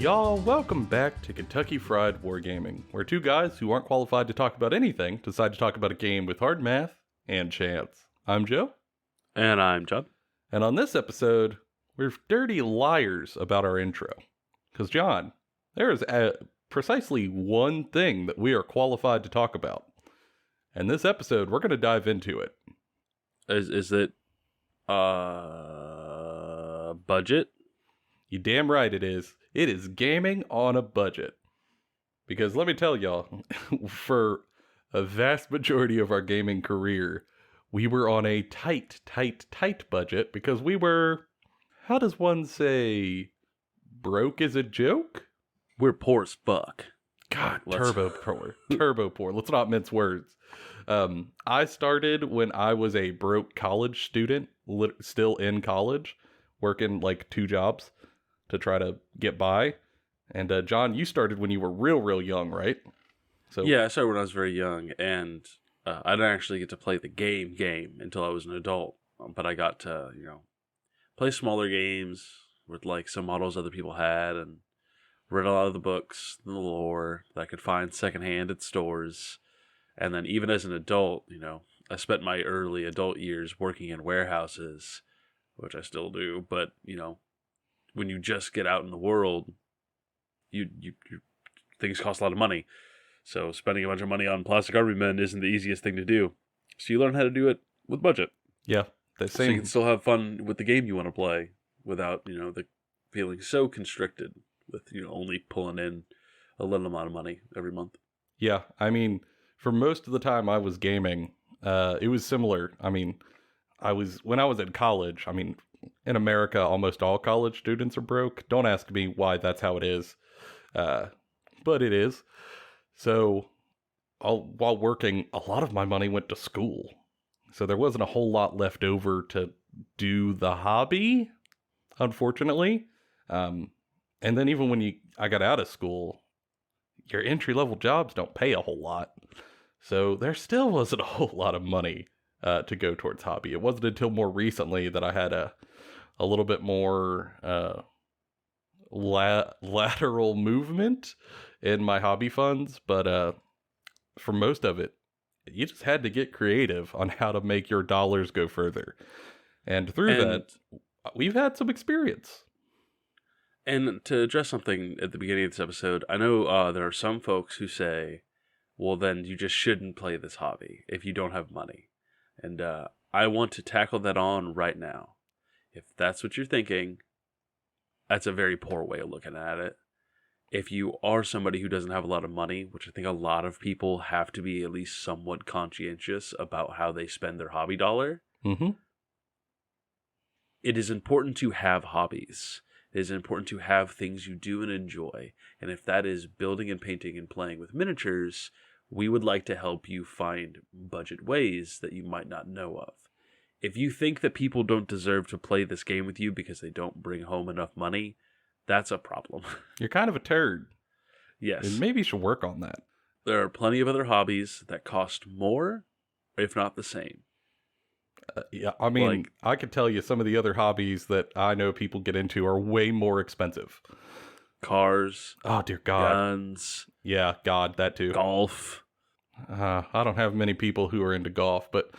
Y'all, welcome back to Kentucky Fried Wargaming, where two guys who aren't qualified to talk about anything decide to talk about a game with hard math and chance. I'm Joe. And I'm John. And on this episode, we're dirty liars about our intro. Because, John, there is precisely one thing that we are qualified to talk about. And this episode, we're going to dive into it. Is it budget? You damn right it is. It is gaming on a budget. Because let me tell y'all, for a vast majority of our gaming career, we were on a tight budget because we were, how does one say, broke is a joke? We're poor as fuck. God, turbo poor. Let's not mince words. I started when I was a broke college student, still in college, working like 2 jobs to try to get by. And John, you started when you were real young, right? So yeah, I started when I was very young, and I didn't actually get to play the game until I was an adult. But I got to, play smaller games with like some models other people had, and read a lot of the books, the lore that I could find secondhand at stores. And then even as an adult, I spent my early adult years working in warehouses, which I still do. But, when you just get out in the world, you things cost a lot of money. So spending a bunch of money on plastic army men isn't the easiest thing to do. So you learn how to do it with budget. Yeah. So you can still have fun with the game you want to play without, the feeling so constricted with, only pulling in a little amount of money every month. Yeah. I mean, for most of the time I was gaming, it was similar. I mean, when I was in college, in America, almost all college students are broke. Don't ask me why that's how it is. But it is. So while working, a lot of my money went to school. So there wasn't a whole lot left over to do the hobby, unfortunately. And then even when I got out of school, your entry-level jobs don't pay a whole lot. So there still wasn't a whole lot of money to go towards hobby. It wasn't until more recently that I had a little bit more lateral movement in my hobby funds. But for most of it, you just had to get creative on how to make your dollars go further. And through that, we've had some experience. And to address something at the beginning of this episode, I know there are some folks who say, well, then you just shouldn't play this hobby if you don't have money. And I want to tackle that on right now. If that's what you're thinking, that's a very poor way of looking at it. If you are somebody who doesn't have a lot of money, which I think a lot of people have to be at least somewhat conscientious about how they spend their hobby dollar, it is important to have hobbies. It is important to have things you do and enjoy. And if that is building and painting and playing with miniatures, we would like to help you find budget ways that you might not know of. If you think that people don't deserve to play this game with you because they don't bring home enough money, that's a problem. You're kind of a turd. Yes. And maybe you should work on that. There are plenty of other hobbies that cost more, if not the same. Yeah, I could tell you some of the other hobbies that I know people get into are way more expensive. Cars. Oh, dear God. Guns. Yeah, God, that too. Golf. I don't have many people who are into golf, but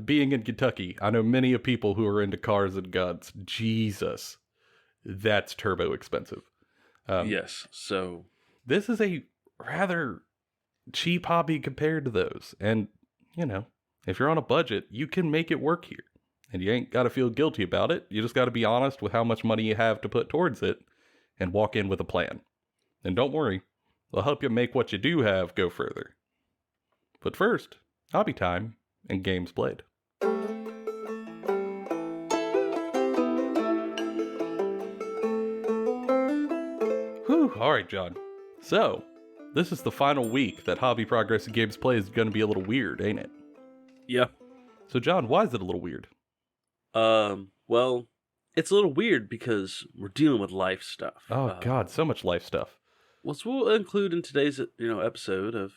being in Kentucky, I know many of people who are into cars and guns. Jesus, that's turbo expensive. Yes, so this is a rather cheap hobby compared to those. And, if you're on a budget, you can make it work here. And you ain't got to feel guilty about it. You just got to be honest with how much money you have to put towards it and walk in with a plan. And don't worry, we'll help you make what you do have go further. But first, hobby time and games played. Whew, all right, John. So, this is the final week that Hobby Progress and Games Play is going to be a little weird, ain't it? Yeah. So, John, why is it a little weird? Well, it's a little weird because we're dealing with life stuff. Oh, God, so much life stuff. Well, so we'll include in today's episode of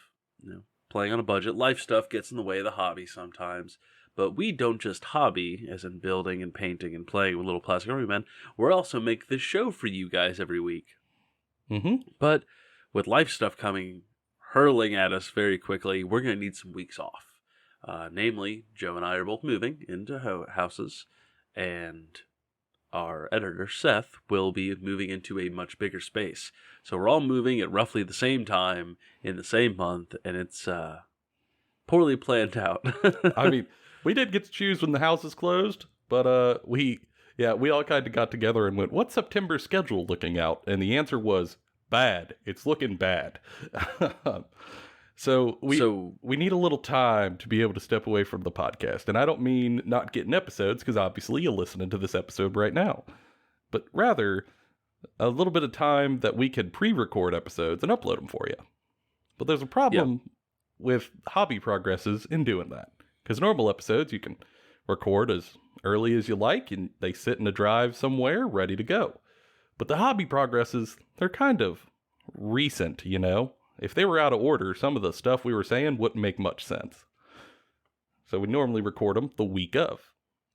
playing on a budget. Life stuff gets in the way of the hobby sometimes, but we don't just hobby, as in building and painting and playing with little plastic army men. We're also make this show for you guys every week. Mm-hmm. But with life stuff coming hurling at us very quickly, we're going to need some weeks off. Namely, Joe and I are both moving into houses, and our editor, Seth, will be moving into a much bigger space. So we're all moving at roughly the same time in the same month, and it's poorly planned out. I mean, we did get to choose when the house is closed, but we all kind of got together and went, what's September's schedule looking out? And the answer was, bad. It's looking bad. So we need a little time to be able to step away from the podcast. And I don't mean not getting episodes, because obviously you're listening to this episode right now. But rather, a little bit of time that we can pre-record episodes and upload them for you. But there's a problem with hobby progresses in doing that. Because normal episodes you can record as early as you like, and they sit in a drive somewhere ready to go. But the hobby progresses, they're kind of recent, you know? If they were out of order, some of the stuff we were saying wouldn't make much sense. So we normally record them the week of.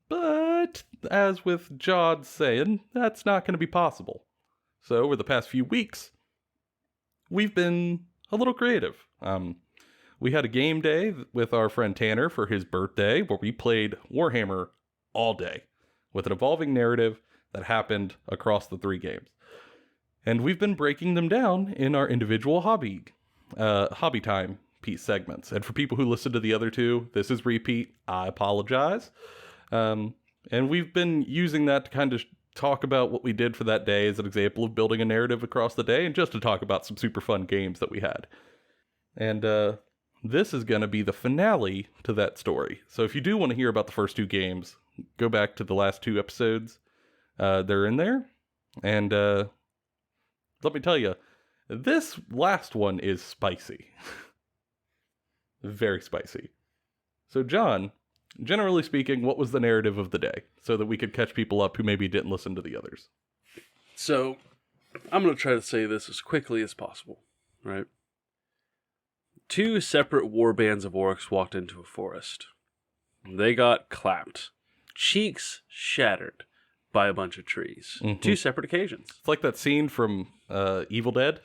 But, as with Jod's saying, that's not going to be possible. So over the past few weeks, we've been a little creative. We had a game day with our friend Tanner for his birthday, where we played Warhammer all day, with an evolving narrative that happened across the 3 games. And we've been breaking them down in our individual hobby time piece segments. And for people who listen to the other 2, this is repeat. I apologize. And we've been using that to kind of talk about what we did for that day as an example of building a narrative across the day, and just to talk about some super fun games that we had. And this is going to be the finale to that story. So if you do want to hear about the first 2 games, go back to the last 2 episodes. They're in there. And let me tell you, this last one is spicy. Very spicy. So John, generally speaking, what was the narrative of the day? So that we could catch people up who maybe didn't listen to the others. So, I'm going to try to say this as quickly as possible, right? 2 separate war bands of orcs walked into a forest. They got clapped. Cheeks shattered by a bunch of trees. Mm-hmm. 2 separate occasions. It's like that scene from Evil Dead.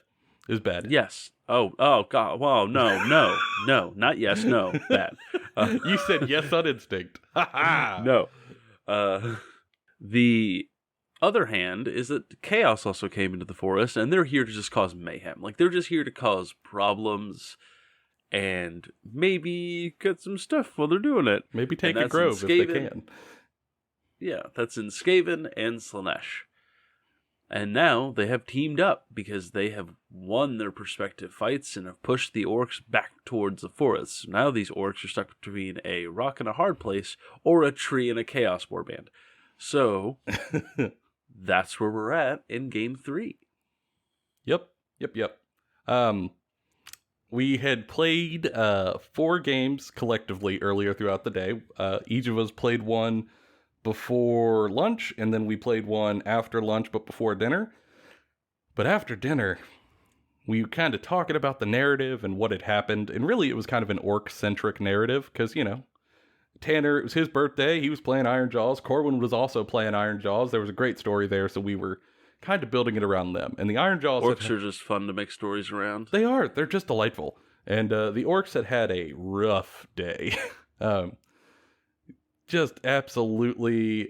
It was bad. Yes. Oh, God. Whoa, no, not yes, no, bad. You said yes on instinct. No. The other hand is that Chaos also came into the forest, and they're here to just cause mayhem. Like, they're just here to cause problems and maybe get some stuff while they're doing it. Maybe take a grove if they can. Yeah, that's in Skaven and Slaanesh. And now they have teamed up because they have won their respective fights and have pushed the orcs back towards the forest. So now these orcs are stuck between a rock and a hard place or a tree and a chaos warband. So that's where we're at in game 3. Yep. We had played 4 games collectively earlier throughout the day. Each of us played one before lunch, and then we played one after lunch but before dinner. But after dinner, we were kind of talking about the narrative and what had happened, and really it was kind of an orc-centric narrative, because, you know, Tanner, it was his birthday, he was playing Iron Jaws, Corwin was also playing Iron Jaws, there was a great story there, so we were kind of building it around them. And the Iron Jaws... Orcs are just fun to make stories around. They are, they're just delightful. And the orcs had a rough day. Just absolutely,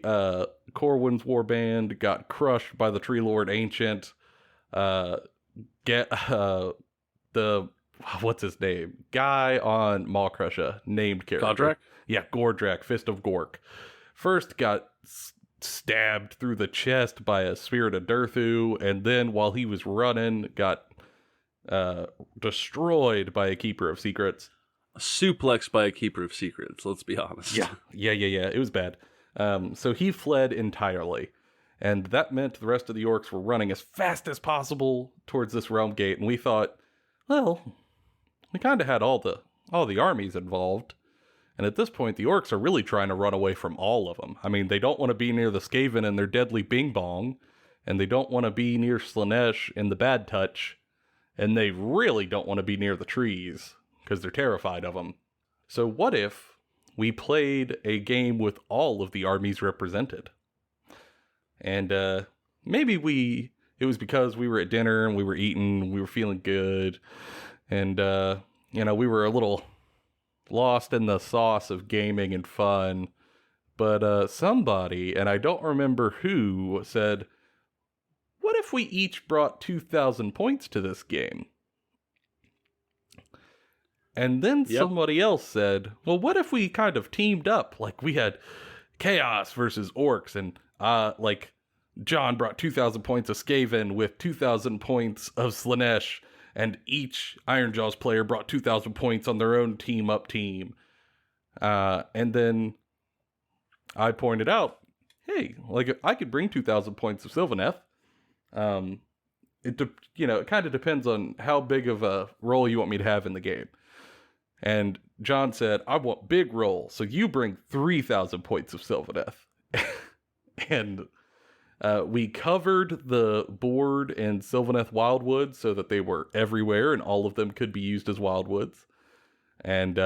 Corwin's warband got crushed by the Tree Lord Ancient. What's his name? Guy on Maw Crusher, named character. Godrak? Yeah, Gordrak, Fist of Gork. First got stabbed through the chest by a Spirit of Durthu, and then while he was running, got destroyed by a Keeper of Secrets. Suplexed by a Keeper of Secrets, let's be honest. Yeah. It was bad. So he fled entirely. And that meant the rest of the orcs were running as fast as possible towards this realm gate. And we thought, well, we kind of had all the armies involved. And at this point, the orcs are really trying to run away from all of them. I mean, they don't want to be near the Skaven and their deadly Bing Bong. And they don't want to be near Slaanesh in the Bad Touch. and they really don't want to be near the trees because they're terrified of them. So what if we played a game with all of the armies represented? And maybe it was because we were at dinner and we were eating, we were feeling good, and we were a little lost in the sauce of gaming and fun. But somebody, and I don't remember who, said, what if we each brought 2,000 points to this game? And then somebody else said, well, what if we kind of teamed up? Like, we had Chaos versus Orcs, and John brought 2,000 points of Skaven with 2,000 points of Slaanesh, and each Ironjawz player brought 2,000 points on their own team-up team. And then I pointed out, hey, I could bring 2,000 points of Sylvaneth. It kind of depends on how big of a role you want me to have in the game. And John said, I want big role, so you bring 3,000 points of Sylvaneth. And we covered the board in Sylvaneth Wildwoods so that they were everywhere and all of them could be used as Wildwoods. And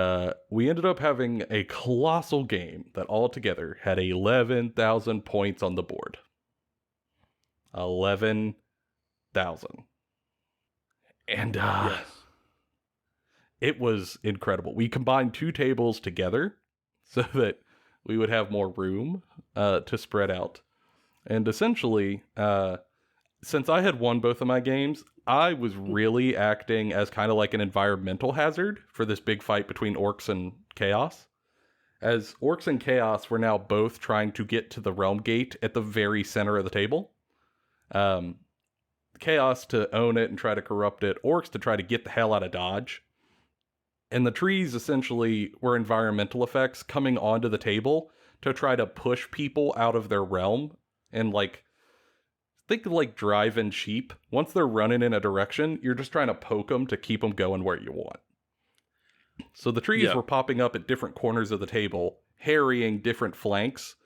we ended up having a colossal game that altogether had 11,000 points on the board. 11,000. And yes. It was incredible. We combined 2 tables together so that we would have more room to spread out. And essentially, since I had won both of my games, I was really acting as kind of like an environmental hazard for this big fight between Orcs and Chaos. As Orcs and Chaos were now both trying to get to the Realm Gate at the very center of the table. Chaos to own it and try to corrupt it. Orcs to try to get the hell out of Dodge. And the trees essentially were environmental effects coming onto the table to try to push people out of their realm. And think of driving sheep. Once they're running in a direction, you're just trying to poke them to keep them going where you want. So the trees were popping up at different corners of the table, harrying different flanks,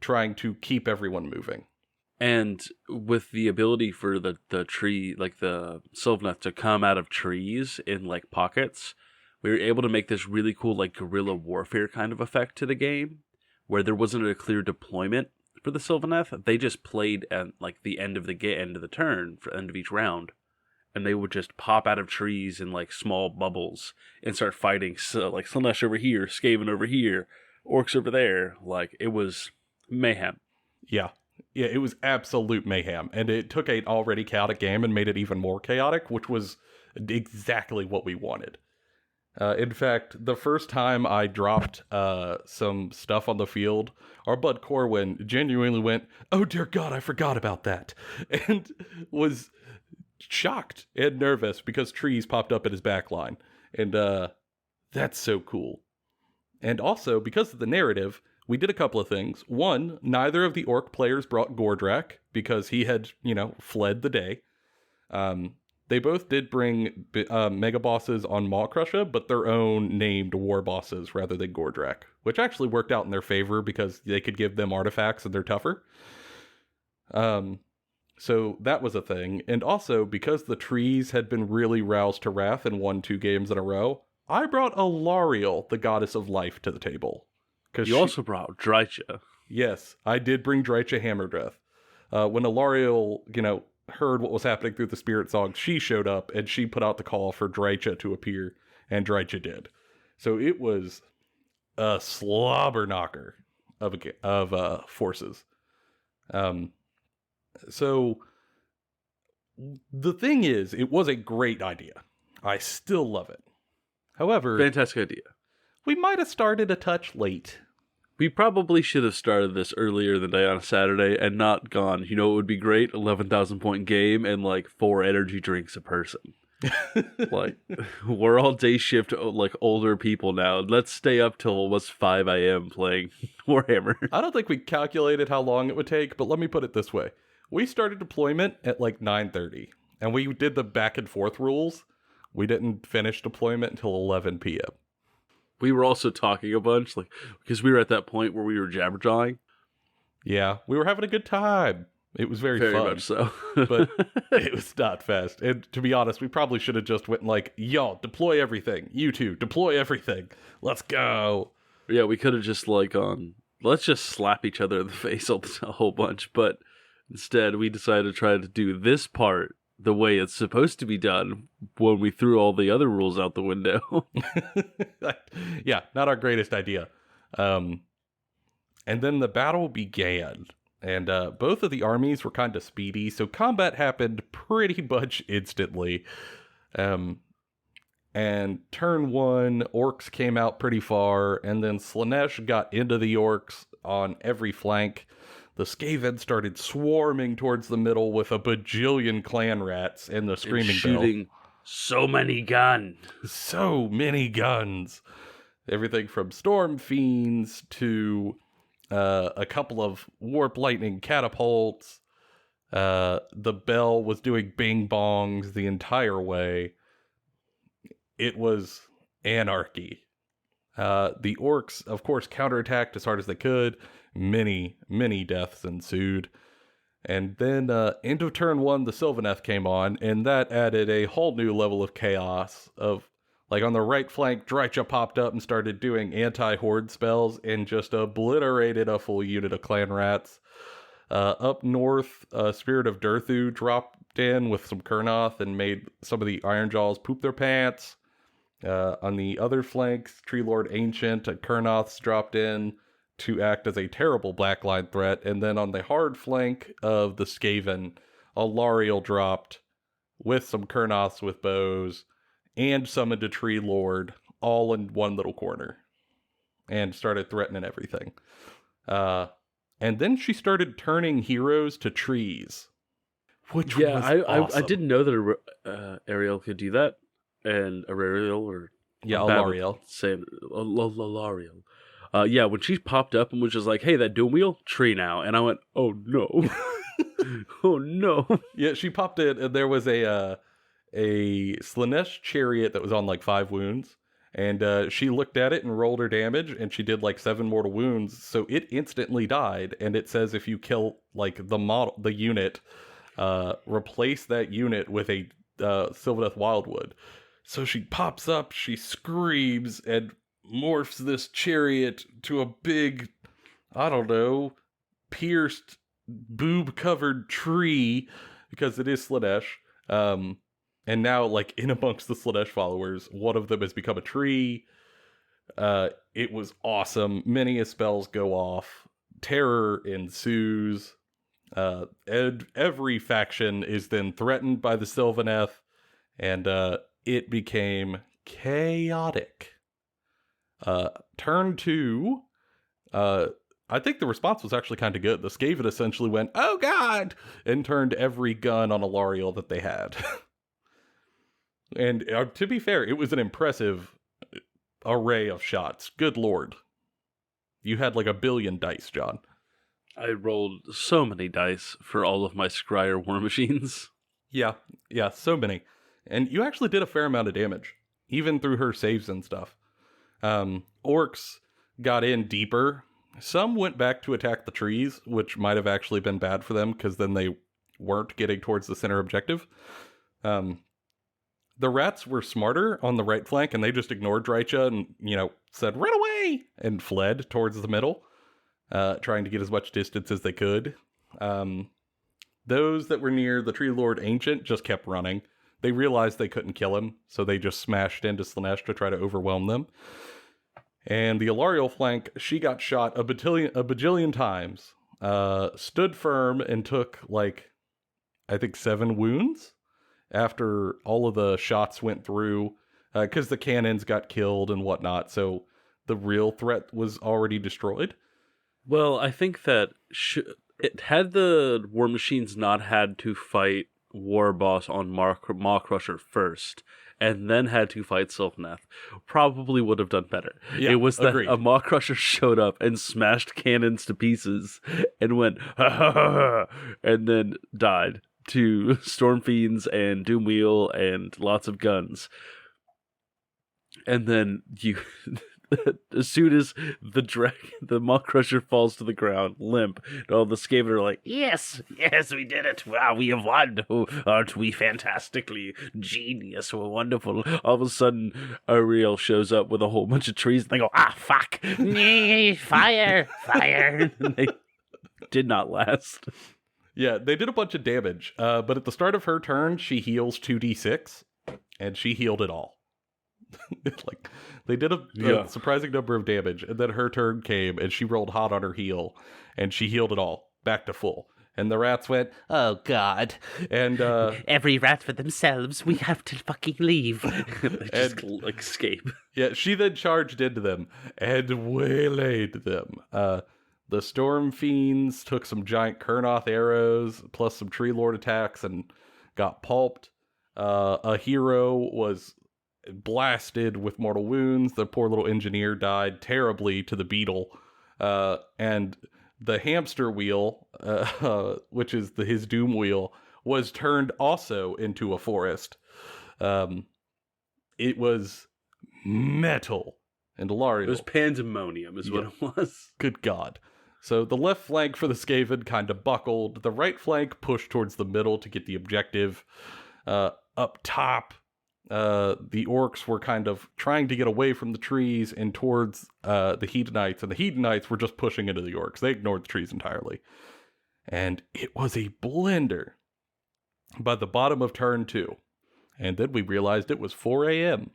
trying to keep everyone moving. And with the ability for the tree, the Sylvaneth to come out of trees in pockets, we were able to make this really cool guerrilla warfare kind of effect to the game, where there wasn't a clear deployment for the Sylvaneth. They just played at the end of the end of the turn, for end of each round, and they would just pop out of trees in small bubbles and start fighting. So Slaanesh over here, Skaven over here, Orcs over there. It was mayhem. Yeah, it was absolute mayhem, and it took an already chaotic game and made it even more chaotic, which was exactly what we wanted. In fact, the first time I dropped some stuff on the field, our bud Corwin genuinely went, oh dear God, I forgot about that, and was shocked and nervous because trees popped up at his back line. And that's so cool. And also, because of the narrative, we did a couple of things. One, neither of the Orc players brought Gordrak because he had, fled the day. They both did bring mega bosses on Maw Crusher, but their own named war bosses rather than Gordrak, which actually worked out in their favor because they could give them artifacts and they're tougher. So that was a thing. And also, because the trees had been really roused to wrath and won 2 games in a row, I brought Alariel, the goddess of life, to the table. You also brought Drycha. Yes, I did bring Drycha Hammerdreth. When Alariel, heard what was happening through the spirit song, she showed up and she put out the call for Drycha to appear, and Drycha did. So it was a slobber knocker of forces. So the thing is, it was a great idea. I still love it. However, fantastic idea. We might have started a touch late. We probably should have started this earlier in the day on a Saturday and not gone, it would be great, 11,000 point game and 4 energy drinks a person. We're all day shift, older people now. Let's stay up till almost 5 a.m. playing Warhammer. I don't think we calculated how long it would take, but let me put it this way. We started deployment at 9:30, and we did the back and forth rules. We didn't finish deployment until 11 p.m. We were also talking a bunch, because we were at that point where we were jabberjawing. Yeah, we were having a good time. It was very Very fun, much so. but it was not fast. And to be honest, we probably should have just went like, y'all, deploy everything. You two, deploy everything. Let's go. Yeah, we could have just like let's just slap each other in the face a whole bunch, but instead we decided to try to do this part the way it's supposed to be done when we threw all the other rules out the window. Yeah, not our greatest idea. And then the battle began, and both of the armies were kind of speedy, so combat happened pretty much instantly. And turn one, orcs came out pretty far, and then Slaanesh got into the orcs on every flank. The Skaven started swarming towards the middle with a bajillion clan rats and the screaming and shooting so many guns. So many guns. Everything from storm fiends to a couple of warp lightning catapults. The bell was doing bing bongs the entire way. It was anarchy. The orcs, of course, counterattacked as hard as they could. Many, many deaths ensued. And then, end of turn one, the Sylvaneth came on, and that added a whole new level of chaos. Like, on the right flank, Drycha popped up and started doing anti-horde spells and just obliterated a full unit of clan rats. Up north, Spirit of Durthu dropped in with some Kurnoth and made some of the Ironjawz poop their pants. On the other flanks, Tree Lord Ancient and Kurnoths dropped in to act as a terrible blackline threat. And then on the hard flank of the Skaven, Alariel dropped with some Kurnoths with bows and summoned a Tree Lord all in one little corner and started threatening everything. And then she started turning heroes to trees, which was awesome. I didn't know that Ariel could do that. And Ariel, or Alariel. Say Alariel. Yeah, when she popped up and was just like, "Hey, that doom wheel tree now," and I went, "Oh no, oh no!" Yeah, she popped in, and there was a Slaanesh chariot that was on like 5 wounds, and she looked at it and rolled her damage, and she did like 7 mortal wounds, so it instantly died. And it says if you kill like the unit, replace that unit with a Sylvaneth Wildwood. So she pops up, she screams, and morphs this chariot to a big, I don't know, pierced, boob-covered tree, because it is Slaanesh. And now, like, in amongst the Slaanesh followers, one of them has become a tree. It was awesome. Many spells go off. Terror ensues. Every faction is then threatened by the Sylvaneth, and it became chaotic. Turn 2, I think the response was actually kind of good. The Skaven essentially went, "Oh god!" and turned every gun on Alariel that they had. And to be fair, it was an impressive array of shots. Good lord. You had like 1 billion dice, John. I rolled so many dice for all of my Scryer war machines. Yeah, so many. And you actually did a fair amount of damage, even through her saves and stuff. Orcs got in deeper. Some went back to attack the trees, which might have actually been bad for them, because then they weren't getting towards the center objective. The rats were smarter on the right flank, and they just ignored Drycha and, said, "Run away!" and fled towards the middle. Trying to get as much distance as they could. Those that were near the Tree Lord Ancient just kept running. They realized they couldn't kill him, so they just smashed into Slaanesh to try to overwhelm them. And the Alariel flank, she got shot a bajillion times. Stood firm and took, I think 7 wounds after all of the shots went through, because the cannons got killed and whatnot, so the real threat was already destroyed. Well, I think that had the war machines not had to fight War Boss on Maw Crusher first, and then had to fight Sylvaneth, probably would have done better. Yeah, it was that agreed. a Maw Crusher showed up and smashed cannons to pieces and went, "Ha ha ha ha," and then died to Storm Fiends and Doom Wheel and lots of guns. And then as soon as the Maw Crusher falls to the ground, limp, and all the Skaven are like, yes, we did it. Wow, we have won. Oh, aren't we fantastically genius? We're wonderful. All of a sudden, Ariel shows up with a whole bunch of trees, and they go, fuck. Fire. And they did not last. Yeah, they did a bunch of damage, but at the start of her turn, she heals 2d6, and she healed it all. Like, they did a surprising number of damage, and then her turn came, and she rolled hot on her heal, and she healed it all, back to full. And the rats went, oh god. And every rat for themselves, we have to fucking leave. They just escape. Yeah, she then charged into them and waylaid them. The Storm Fiends took some giant Kurnoth arrows, plus some Tree Lord attacks, and got pulped. A hero was blasted with mortal wounds. The poor little engineer died terribly to the beetle. And the hamster wheel, which is his doom wheel, was turned also into a forest. It was metal and Lariel. It was pandemonium is what it was. Good God. So the left flank for the Skaven kind of buckled. The right flank pushed towards the middle to get the objective. Up top, the orcs were kind of trying to get away from the trees and towards the Hedonites, and the Hedonites were just pushing into the orcs. They ignored the trees entirely. And it was a blender by the bottom of turn 2. And then we realized it was 4 a.m.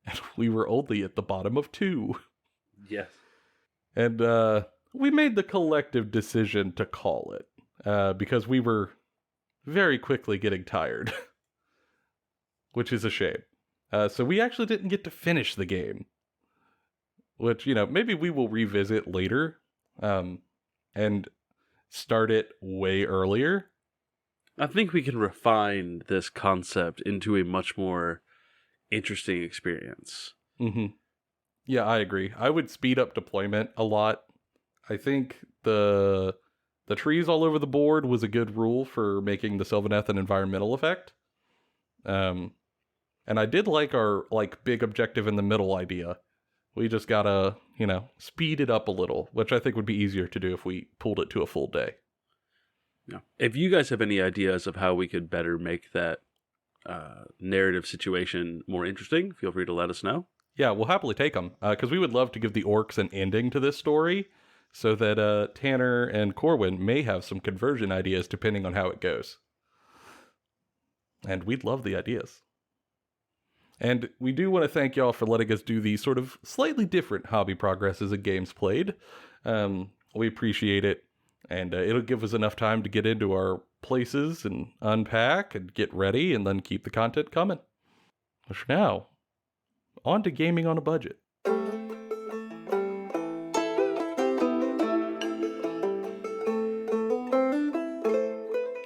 And we were only at the bottom of 2. Yes. And we made the collective decision to call it because we were very quickly getting tired. Which is a shame. So we actually didn't get to finish the game. Which, maybe we will revisit later. And start it way earlier. I think we can refine this concept into a much more interesting experience. Mm-hmm. Yeah, I agree. I would speed up deployment a lot. I think the trees all over the board was a good rule for making the Sylvaneth an environmental effect. And I did like our big objective in the middle idea. We just gotta, speed it up a little, which I think would be easier to do if we pulled it to a full day. Yeah. If you guys have any ideas of how we could better make that narrative situation more interesting, feel free to let us know. Yeah, we'll happily take them, because we would love to give the orcs an ending to this story, so that Tanner and Corwin may have some conversion ideas depending on how it goes. And we'd love the ideas. And we do want to thank y'all for letting us do these sort of slightly different hobby progresses and games played. We appreciate it, and it'll give us enough time to get into our places and unpack and get ready and then keep the content coming. But for now, on to gaming on a budget.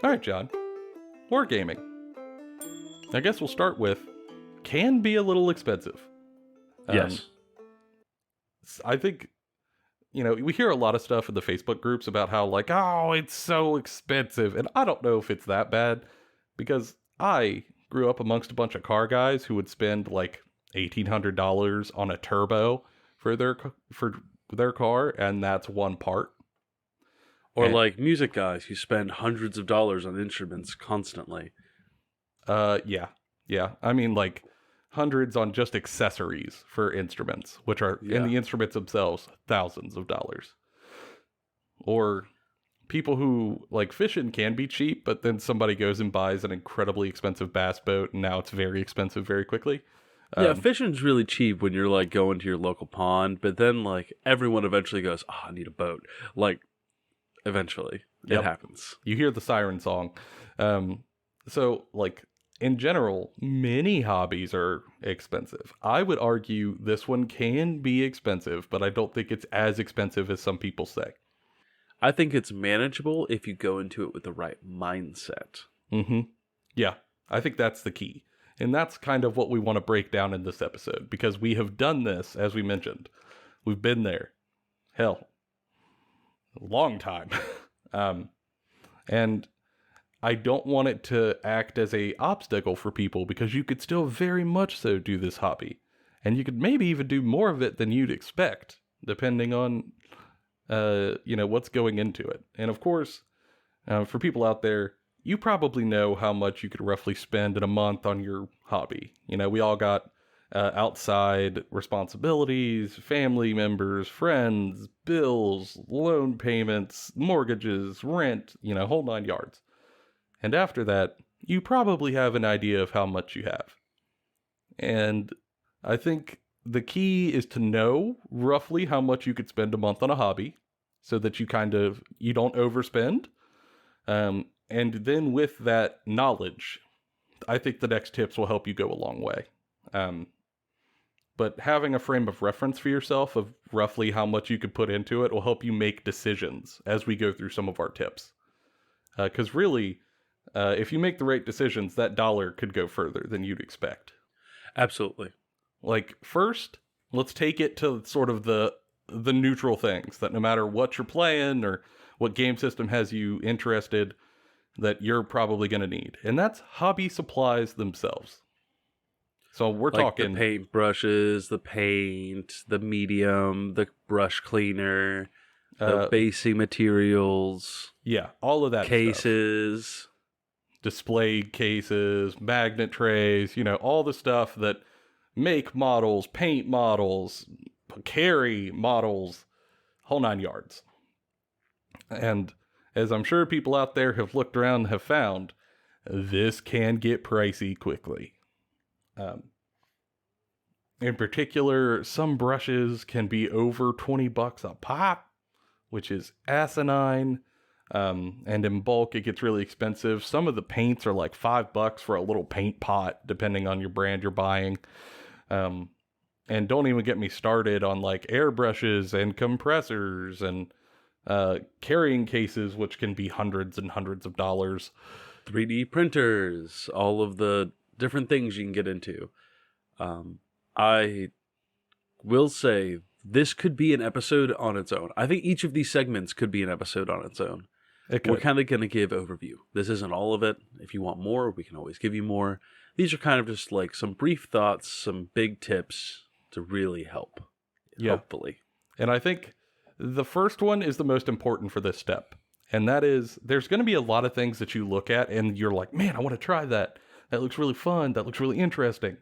All right, John. Wargaming. I guess we'll start with can be a little expensive. Yes. I think, we hear a lot of stuff in the Facebook groups about how oh, it's so expensive. And I don't know if it's that bad because I grew up amongst a bunch of car guys who would spend $1,800 on a turbo for their car. And that's one part. Or music guys who spend hundreds of dollars on instruments constantly. Yeah. I mean, hundreds on just accessories for instruments, which are in the instruments themselves, thousands of dollars. Or people who fishing can be cheap, but then somebody goes and buys an incredibly expensive bass boat, and now it's very expensive very quickly. Fishing's really cheap when you're going to your local pond, but then everyone eventually goes, I need a boat. Eventually, it happens. You hear the siren song. So in general, many hobbies are expensive. I would argue this one can be expensive, but I don't think it's as expensive as some people say. I think it's manageable if you go into it with the right mindset. Mm-hmm. Yeah, I think that's the key. And that's kind of what we want to break down in this episode, because we have done this, as we mentioned. We've been there. Hell, a long time. And I don't want it to act as a obstacle for people, because you could still very much so do this hobby. And you could maybe even do more of it than you'd expect, depending on, what's going into it. And of course, for people out there, you probably know how much you could roughly spend in a month on your hobby. We all got outside responsibilities, family members, friends, bills, loan payments, mortgages, rent, whole 9 yards. And after that, you probably have an idea of how much you have. And I think the key is to know roughly how much you could spend a month on a hobby so that you don't overspend. And then with that knowledge, I think the next tips will help you go a long way. But having a frame of reference for yourself of roughly how much you could put into it will help you make decisions as we go through some of our tips. Because really, if you make the right decisions, that dollar could go further than you'd expect. Absolutely. Like, first, let's take it to sort of the neutral things that no matter what you're playing or what game system has you interested, that you're probably going to need. And that's hobby supplies themselves. So we're talking the paint brushes, the paint, the medium, the brush cleaner, the basing materials. Yeah, all of that cases. Stuff. Display cases, magnet trays, all the stuff that make models, paint models, carry models, whole 9 yards. And as I'm sure people out there have looked around and have found, this can get pricey quickly. In particular, some brushes can be over $20 a pop, which is asinine. And in bulk, it gets really expensive. Some of the paints are like $5 for a little paint pot, depending on your brand you're buying. And don't even get me started on like airbrushes and compressors and carrying cases, which can be hundreds and hundreds of dollars. 3D printers, all of the different things you can get into. I will say this could be an episode on its own. I think each of these segments could be an episode on its own. We're kind of going to give overview. This isn't all of it. If you want more, we can always give you more. These are kind of just like some brief thoughts, some big tips to really help. Yeah. Hopefully. And I think the first one is the most important for this step. And that is, there's going to be a lot of things that you look at and you're like, man, I want to try that. That looks really fun. That looks really interesting.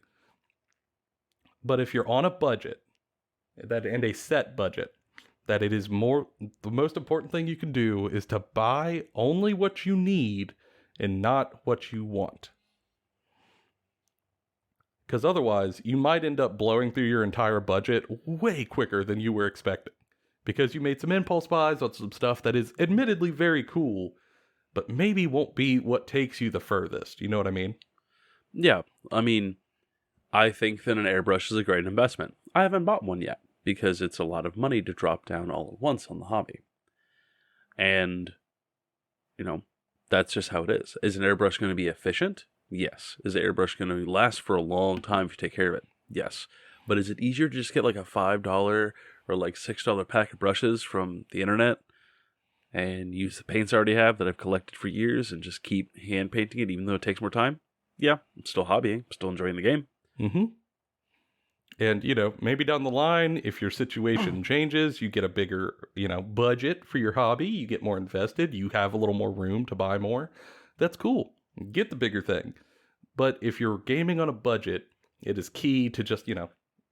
But if you're on a budget, and a set budget, that it is the most important thing you can do is to buy only what you need and not what you want. Because otherwise, you might end up blowing through your entire budget way quicker than you were expecting. Because you made some impulse buys on some stuff that is admittedly very cool, but maybe won't be what takes you the furthest. You know what I mean? Yeah. I mean, I think that an airbrush is a great investment. I haven't bought one yet because it's a lot of money to drop down all at once on the hobby. And, that's just how it is. Is an airbrush going to be efficient? Yes. Is the airbrush going to last for a long time if you take care of it? Yes. But is it easier to just get like a $5 or like $6 pack of brushes from the internet and use the paints I already have that I've collected for years and just keep hand painting it even though it takes more time? Yeah, I'm still hobbying. I'm still enjoying the game. Mm-hmm. And, maybe down the line, if your situation changes, you get a bigger, budget for your hobby, you get more invested, you have a little more room to buy more. That's cool. Get the bigger thing. But if you're gaming on a budget, it is key to just,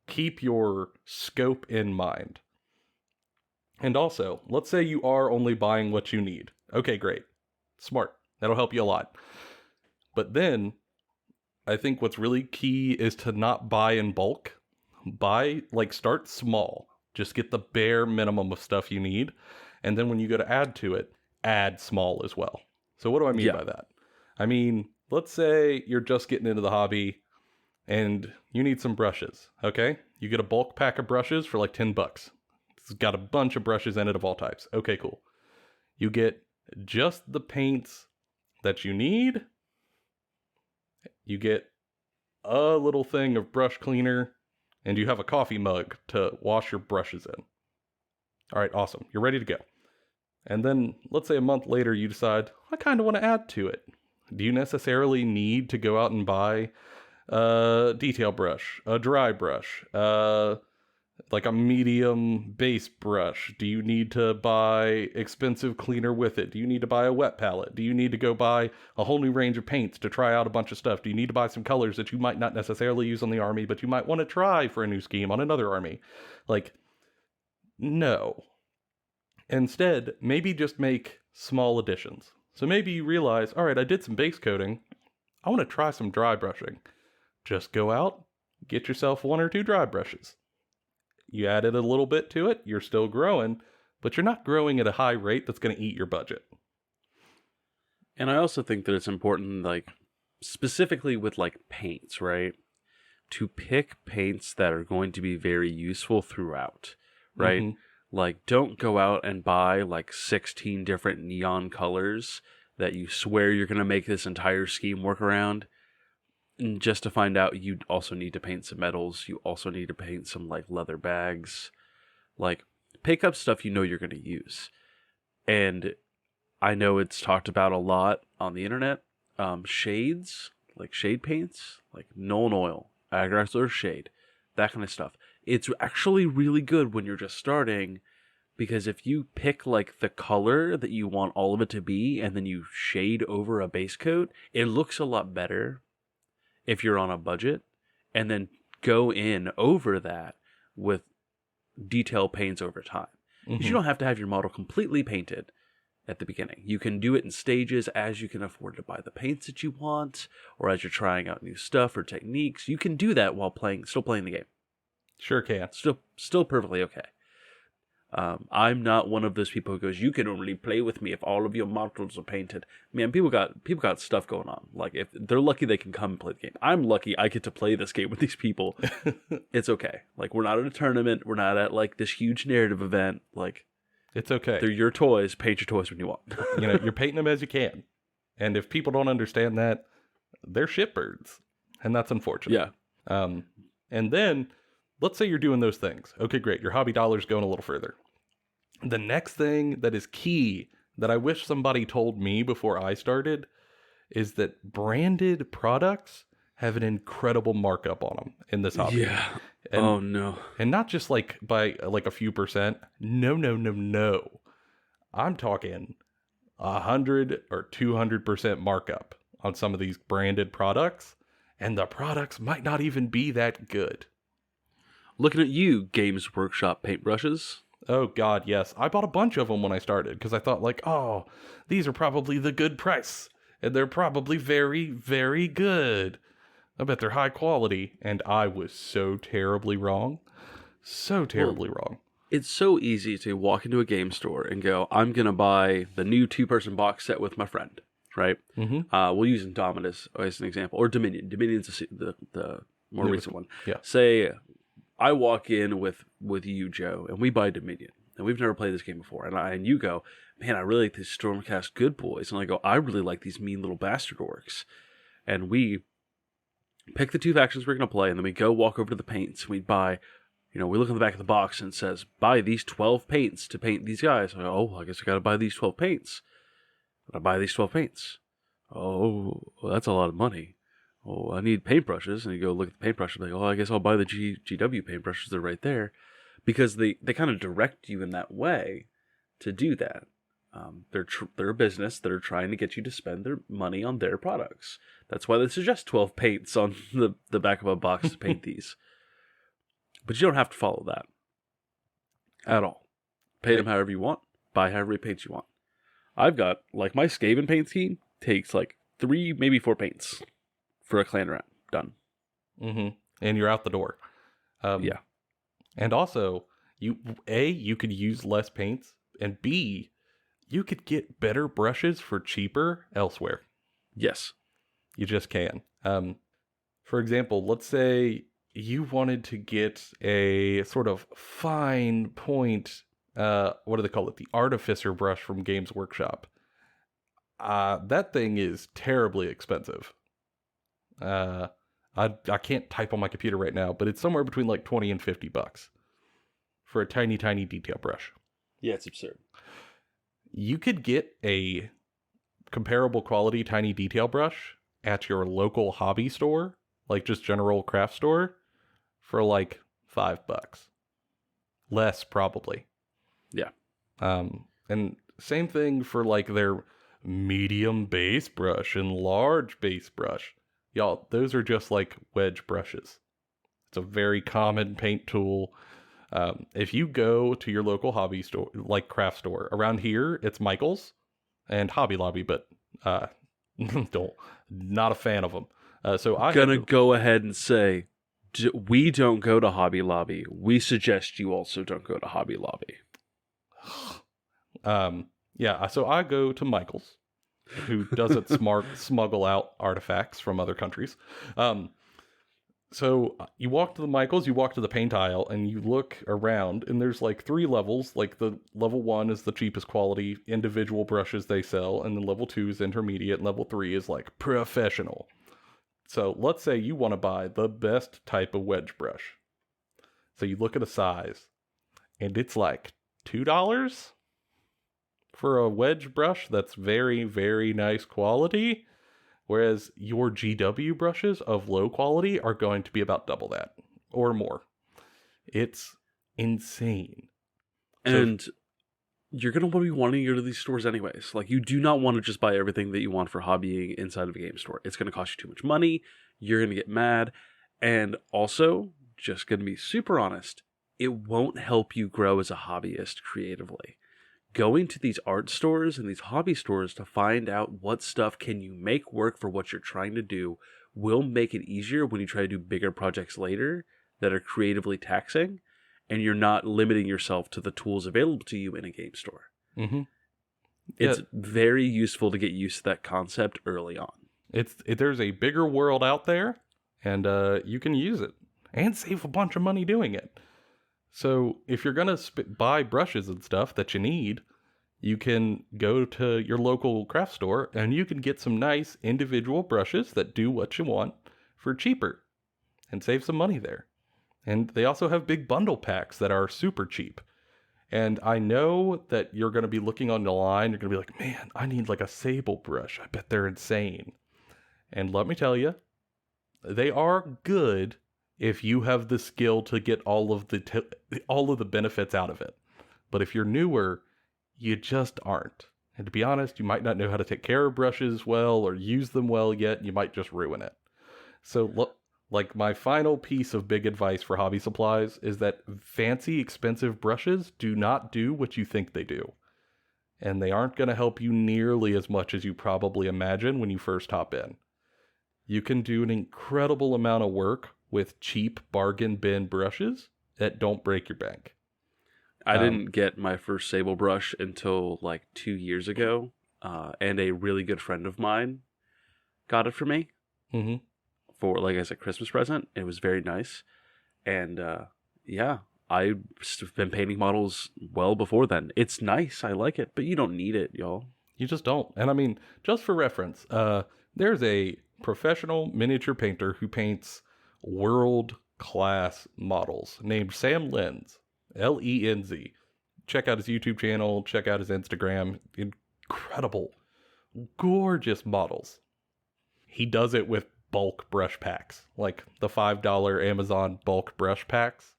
keep your scope in mind. And also, let's say you are only buying what you need. Okay, great. Smart. That'll help you a lot. But then, I think what's really key is to not buy in bulk. Start small. Just get the bare minimum of stuff you need. And then when you go to add to it, add small as well. So what do I mean by that? I mean, let's say you're just getting into the hobby and you need some brushes, okay? You get a bulk pack of brushes for like $10. It's got a bunch of brushes in it of all types. Okay, cool. You get just the paints that you need. You get a little thing of brush cleaner, and you have a coffee mug to wash your brushes in. All right, awesome. You're ready to go. And then, let's say a month later, you decide, I kind of want to add to it. Do you necessarily need to go out and buy detail brush, a dry brush, like a medium base brush? Do you need to buy expensive cleaner with it? Do you need to buy a wet palette? Do you need to go buy a whole new range of paints to try out a bunch of stuff? Do you need to buy some colors that you might not necessarily use on the army, but you might want to try for a new scheme on another army? Like, no. Instead, maybe just make small additions. So maybe you realize, all right, I did some base coating. I want to try some dry brushing. Just go out, get yourself 1 or 2 dry brushes. You added a little bit to it, you're still growing, but you're not growing at a high rate that's going to eat your budget. And I also think that it's important, like, specifically with, like, paints, right? To pick paints that are going to be very useful throughout, right? Mm-hmm. Like, don't go out and buy, like, 16 different neon colors that you swear you're going to make this entire scheme work around. And just to find out you also need to paint some metals. You also need to paint some, like, leather bags. Like, pick up stuff you know you're going to use. And I know it's talked about a lot on the internet. Shades, like shade paints, like Nolan Oil, Aggressor Shade, that kind of stuff. It's actually really good when you're just starting, because if you pick like the color that you want all of it to be and then you shade over a base coat, it looks a lot better if you're on a budget, and then go in over that with detail paints over time. Because you don't have to have your model completely painted at the beginning. You can do it in stages as you can afford to buy the paints that you want, or as you're trying out new stuff or techniques. You can do that while still playing the game. Sure can. Still perfectly okay. I'm not one of those people who goes, you can only play with me if all of your models are painted. Man, people got stuff going on. Like, if they're lucky they can come and play the game. I'm lucky I get to play this game with these people. It's okay. Like, we're not at a tournament. We're not at like this huge narrative event. Like, it's okay. they're your toys. Paint your toys when you want. You're painting them as you can. And if people don't understand that, they're shitbirds. And that's unfortunate. Yeah. And then, let's say you're doing those things. Okay, great. Your hobby dollar's going a little further. The next thing that is key that I wish somebody told me before I started is that branded products have an incredible markup on them in this hobby. Yeah. And, oh, no. And not just like by like a few percent. No. I'm talking 100 or 200% markup on some of these branded products. And the products might not even be that good. Looking at you, Games Workshop paintbrushes. Oh, God, yes. I bought a bunch of them when I started because I thought, like, oh, these are probably the good price. And they're probably very, very good. I bet they're high quality. And I was so terribly wrong. So terribly wrong. It's so easy to walk into a game store and go, I'm going to buy the new 2-person box set with my friend, right? Mm-hmm. We'll use Indominus as an example. Or Dominion. Dominion's the more recent one. Yeah. Say, I walk in with you, Joe, and we buy Dominion. And we've never played this game before. And you go, man, I really like these Stormcast Good Boys. And I go, I really like these mean little bastard orcs. And we pick the 2 factions we're going to play, and then we go walk over to the paints, and we buy, we look in the back of the box, and it says, buy these 12 paints to paint these guys. I go, I guess I got to buy these 12 paints. I buy these 12 paints. Oh, well, that's a lot of money. Oh, I need paintbrushes. And you go look at the paintbrushes, like, I guess I'll buy the GW paintbrushes. They're right there. Because they kind of direct you in that way to do that. They're a business that are trying to get you to spend their money on their products. That's why they suggest 12 paints on the back of a box to paint these. But you don't have to follow that at all. Paint them however you want. Buy however many paints you want. I've got, like, my Skaven paint scheme takes like 3, maybe 4 paints for a clan round. Done. Mm-hmm. And you're out the door. Yeah. And also, you could use less paints, and B, you could get better brushes for cheaper elsewhere. Yes. You just can. For example, let's say you wanted to get a sort of fine point, what do they call it? The Artificer Brush from Games Workshop. That thing is terribly expensive. I can't type on my computer right now, but it's somewhere between like $20 and $50 for a tiny, tiny detail brush. Yeah, it's absurd. You could get a comparable quality tiny detail brush at your local hobby store like just general craft store, for like $5. Less probably. Yeah. And same thing for like their medium base brush and large base brush. Y'all, those are just like wedge brushes. It's a very common paint tool. If you go to your local hobby store, like craft store, around here, it's Michael's and Hobby Lobby, but not a fan of them. So I Gonna go ahead and say, we don't go to Hobby Lobby. We suggest you also don't go to Hobby Lobby. Yeah, so I go to Michael's, who doesn't smuggle out artifacts from other countries. So you walk to the Michael's, you walk to the paint aisle, and you look around, and there's like 3 levels. Like the level 1 is the cheapest quality individual brushes they sell, and then level 2 is intermediate, and level 3 is like professional. So let's say you want to buy the best type of wedge brush. So you look at a size, and it's like $2 for a wedge brush that's very, very nice quality. Whereas your GW brushes of low quality are going to be about double that or more. It's insane. And you're going to be wanting to go to these stores anyways. Like, you do not want to just buy everything that you want for hobbying inside of a game store. It's going to cost you too much money. You're going to get mad. And also, just going to be super honest, it won't help you grow as a hobbyist creatively. Going to these art stores and these hobby stores to find out what stuff can you make work for what you're trying to do will make it easier when you try to do bigger projects later that are creatively taxing, and you're not limiting yourself to the tools available to you in a game store. Mm-hmm. It's very useful to get used to that concept early on. There's a bigger world out there, and you can use it and save a bunch of money doing it. So if you're going to buy brushes and stuff that you need, you can go to your local craft store and you can get some nice individual brushes that do what you want for cheaper and save some money there. And they also have big bundle packs that are super cheap. And I know that you're going to be looking on the line, you're going to be like, man, I need like a sable brush. I bet they're insane. And let me tell you, they are good if you have the skill to get all of the benefits out of it. But if you're newer, you just aren't. And to be honest, you might not know how to take care of brushes well or use them well yet. You might just ruin it. So look, like my final piece of big advice for hobby supplies is that fancy, expensive brushes do not do what you think they do. And they aren't going to help you nearly as much as you probably imagine when you first hop in. You can do an incredible amount of work with cheap bargain bin brushes that don't break your bank. I didn't get my first sable brush until like 2 years ago, and a really good friend of mine got it for me for, like, as a Christmas present. It was very nice, and yeah, I've been painting models well before then. It's nice, I like it, but you don't need it, y'all. You just don't. And I mean, just for reference, there's a professional miniature painter who paints world-class models named Sam Lenz, Lenz. Check out his YouTube channel, check out his Instagram. Incredible, gorgeous models. He does it with bulk brush packs, like the $5 Amazon bulk brush packs,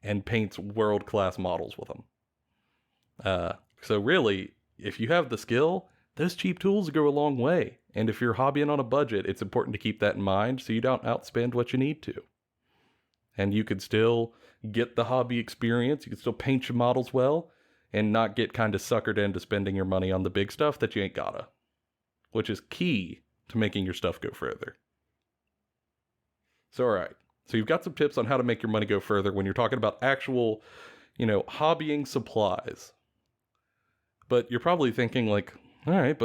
and paints world-class models with them. So really, if you have the skill, those cheap tools go a long way. And if you're hobbying on a budget, it's important to keep that in mind so you don't outspend what you need to. And you could still get the hobby experience, you can still paint your models well, and not get kind of suckered into spending your money on the big stuff that you ain't gotta. Which is key to making your stuff go further. So alright, so you've got some tips on how to make your money go further when you're talking about actual, hobbying supplies. But you're probably thinking like, alright,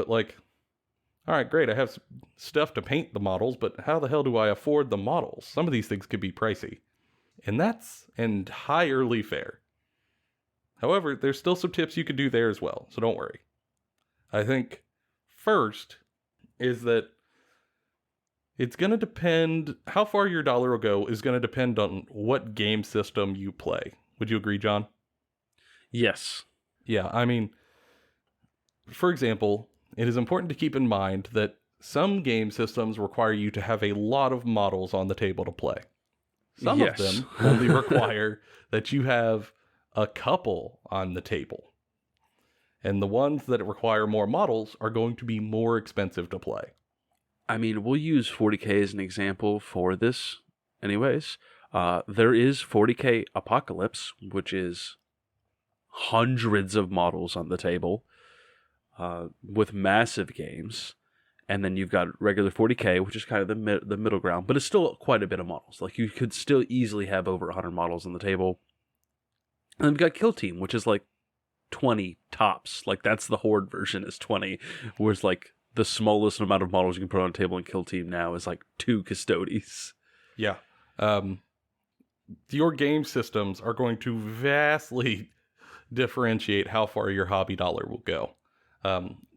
great, I have stuff to paint the models, but how the hell do I afford the models? Some of these things could be pricey. And that's entirely fair. However, there's still some tips you could do there as well, so don't worry. I think first is that it's going to depend, how far your dollar will go is going to depend on what game system you play. Would you agree, John? Yes. Yeah, I mean, for example, it is important to keep in mind that some game systems require you to have a lot of models on the table to play. Some Yes. of them only require that you have a couple on the table. And the ones that require more models are going to be more expensive to play. I mean, we'll use 40K as an example for this anyways. There is 40K Apocalypse, which is hundreds of models on the table with massive games. And then you've got regular 40K, which is kind of the middle ground, but it's still quite a bit of models. Like, you could still easily have over 100 models on the table. And then we've got Kill Team, which is like 20 tops. Like, that's the Horde version is 20, whereas like the smallest amount of models you can put on a table in Kill Team now is like 2 Custodes. Yeah. Your game systems are going to vastly differentiate how far your hobby dollar will go.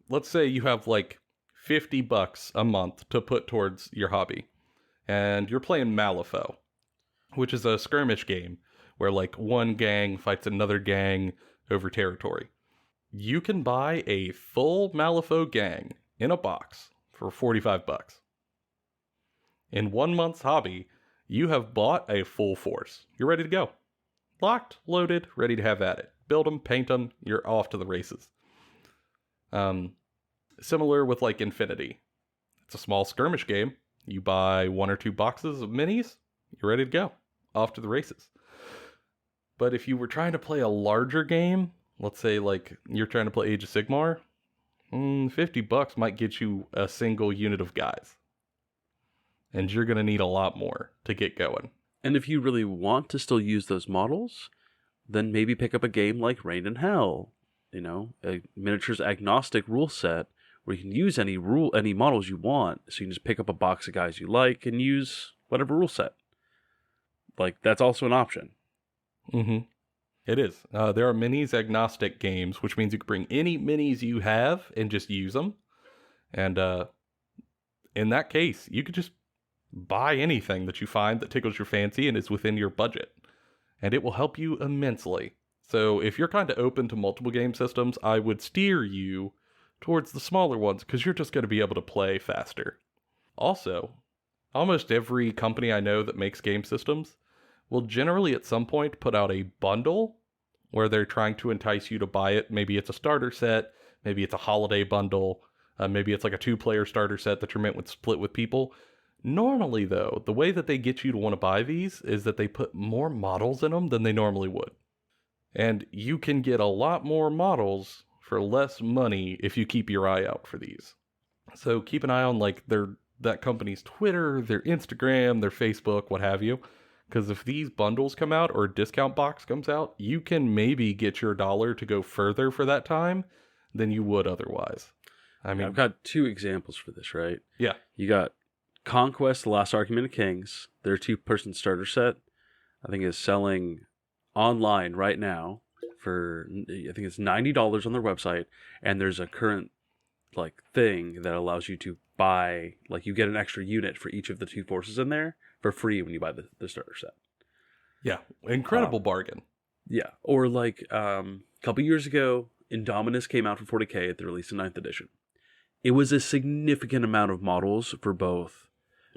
Let's say you have like $50 a month to put towards your hobby, and you're playing Malifaux, which is a skirmish game where like one gang fights another gang over territory. You can buy a full Malifaux gang in a box for $45. In 1 month's hobby, you have bought a full force. You're ready to go. Locked, loaded, ready to have at it. Build them, paint them, you're off to the races. Similar with like Infinity. It's a small skirmish game. You buy 1 or 2 boxes of minis, you're ready to go. Off to the races. But if you were trying to play a larger game, let's say like you're trying to play Age of Sigmar, $50 might get you a single unit of guys. And you're going to need a lot more to get going. And if you really want to still use those models, then maybe pick up a game like Reign in Hell, you know, a miniatures agnostic rule set where you can use any models you want. So you can just pick up a box of guys you like and use whatever rule set. Like, that's also an option. Mm-hmm. It is. There are minis agnostic games, which means you can bring any minis you have and just use them. And in that case, you could just buy anything that you find that tickles your fancy and is within your budget. And it will help you immensely. So if you're kind of open to multiple game systems, I would steer you towards the smaller ones because you're just going to be able to play faster. Also, almost every company I know that makes game systems will generally at some point put out a bundle where they're trying to entice you to buy it. Maybe it's a starter set, maybe it's a holiday bundle, maybe it's like a 2-player starter set that you're meant to split with people. Normally, though, the way that they get you to want to buy these is that they put more models in them than they normally would. And you can get a lot more models for less money if you keep your eye out for these. So keep an eye on like that company's Twitter, their Instagram, their Facebook, what have you. Because if these bundles come out or a discount box comes out, you can maybe get your dollar to go further for that time than you would otherwise. I mean, I've got 2 examples for this, right? Yeah. You got Conquest, The Last Argument of Kings. Their 2-person starter set, I think, is selling online right now for, I think it's $90 on their website. And there's a current like thing that allows you to buy, like, you get an extra unit for each of the 2 forces in there for free when you buy the starter set. Yeah, incredible bargain. Yeah, or like a couple years ago, Indominus came out for 40K at the release of 9th edition. It was a significant amount of models for both